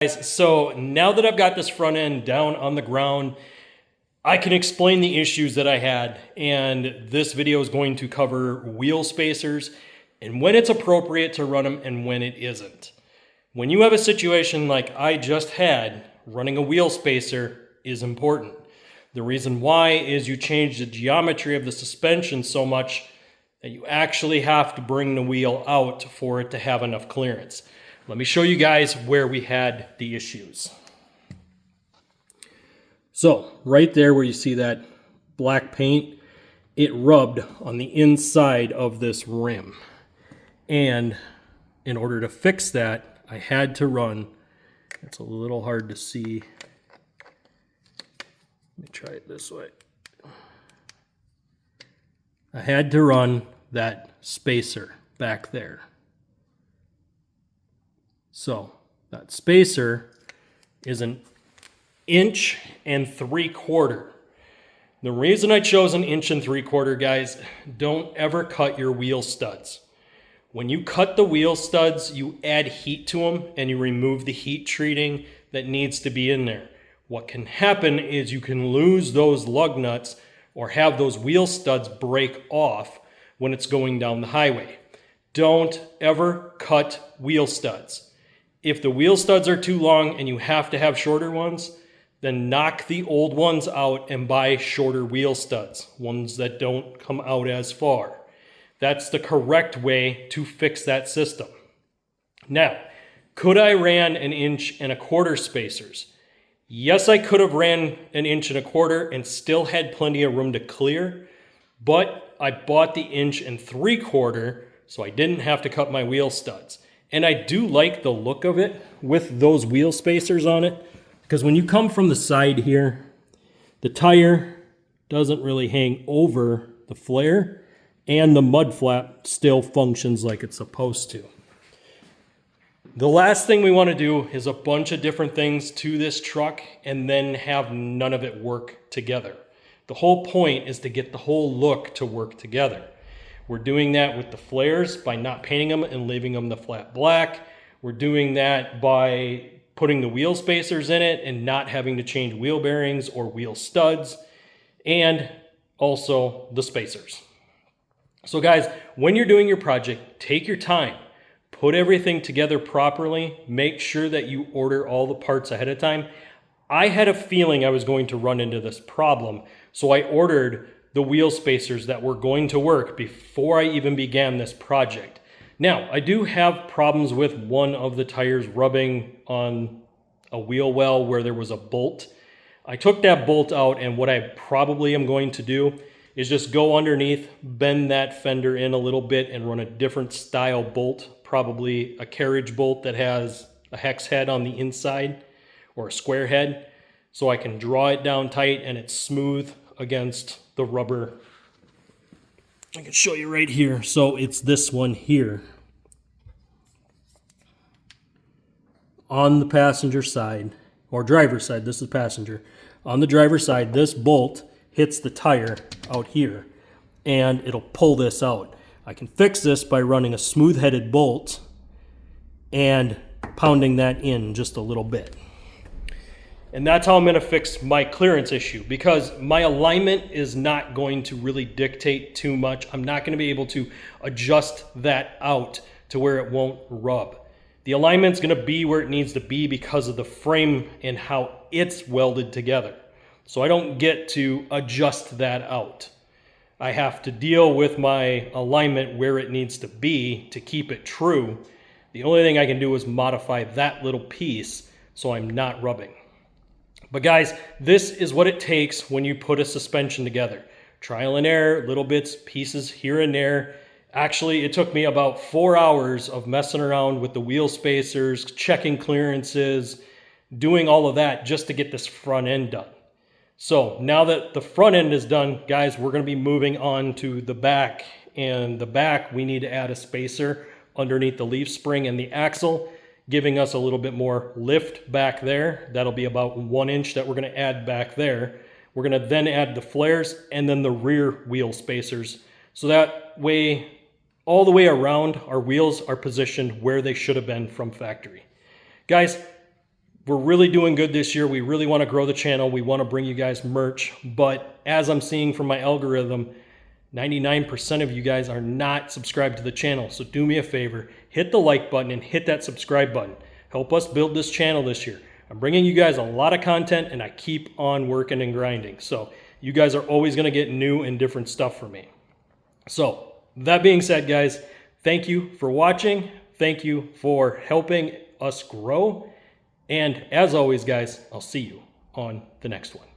Guys, so now that I've got this front end down on the ground, I can explain the issues that I had, and this video is going to cover wheel spacers and when it's appropriate to run them and when it isn't. When you have a situation like I just had, running a wheel spacer is important. The reason why is you change the geometry of the suspension so much that you actually have to bring the wheel out for it to have enough clearance. Let me show you guys where we had the issues. So right there where you see that black paint, it rubbed on the inside of this rim. And in order to fix that, I had to run, it's a little hard to see. Let me try it this way. I had to run that spacer back there. So that spacer is 1 3/4 inches. The reason I chose 1 3/4 inches, guys, don't ever cut your wheel studs. When you cut the wheel studs, you add heat to them and you remove the heat treating that needs to be in there. What can happen is you can lose those lug nuts or have those wheel studs break off when it's going down the highway. Don't ever cut wheel studs. If the wheel studs are too long and you have to have shorter ones, then knock the old ones out and buy shorter wheel studs, ones that don't come out as far. That's the correct way to fix that system. Now, could I ran 1 1/4 inch spacers? Yes, I could have ran 1 1/4 inch and still had plenty of room to clear, but I bought the 1 3/4 inch so I didn't have to cut my wheel studs. And I do like the look of it with those wheel spacers on it, because when you come from the side here, the tire doesn't really hang over the flare, and the mud flap still functions like it's supposed to. The last thing we want to do is a bunch of different things to this truck and then have none of it work together. The whole point is to get the whole look to work together. We're doing that with the flares by not painting them and leaving them the flat black. We're doing that by putting the wheel spacers in it and not having to change wheel bearings or wheel studs, and also the spacers. So guys, when you're doing your project, take your time. Put everything together properly. Make sure that you order all the parts ahead of time. I had a feeling I was going to run into this problem, so I ordered the wheel spacers that were going to work before I even began this project. Now, I do have problems with one of the tires rubbing on a wheel well where there was a bolt. I took that bolt out, and what I probably am going to do is just go underneath, bend that fender in a little bit, and run a different style bolt, probably a carriage bolt that has a hex head on the inside or a square head, so I can draw it down tight and it's smooth against the rubber. I can show you right here. So it's this one here. On the passenger side, or driver's side, this is passenger. On the driver's side, this bolt hits the tire out here and it'll pull this out. I can fix this by running a smooth-headed bolt and pounding that in just a little bit. And that's how I'm going to fix my clearance issue, because my alignment is not going to really dictate too much. I'm not going to be able to adjust that out to where it won't rub. The alignment's going to be where it needs to be because of the frame and how it's welded together. So I don't get to adjust that out. I have to deal with my alignment where it needs to be to keep it true. The only thing I can do is modify that little piece so I'm not rubbing. But guys, this is what it takes when you put a suspension together. Trial and error, little bits, pieces here and there. Actually, it took me about 4 hours of messing around with the wheel spacers, checking clearances, doing all of that just to get this front end done. So now that the front end is done, guys, we're going to be moving on to the back. And the back, we need to add a spacer underneath the leaf spring and the axle, giving us a little bit more lift back there. That'll be about 1 inch that we're going to add back there. We're going to then add the flares and then the rear wheel spacers. So that way, all the way around, our wheels are positioned where they should have been from factory. Guys, we're really doing good this year. We really want to grow the channel. We want to bring you guys merch. But as I'm seeing from my algorithm, 99% of you guys are not subscribed to the channel. So do me a favor, hit the like button and hit that subscribe button. Help us build this channel this year. I'm bringing you guys a lot of content and I keep on working and grinding. So you guys are always going to get new and different stuff from me. So that being said, guys, thank you for watching. Thank you for helping us grow. And as always, guys, I'll see you on the next one.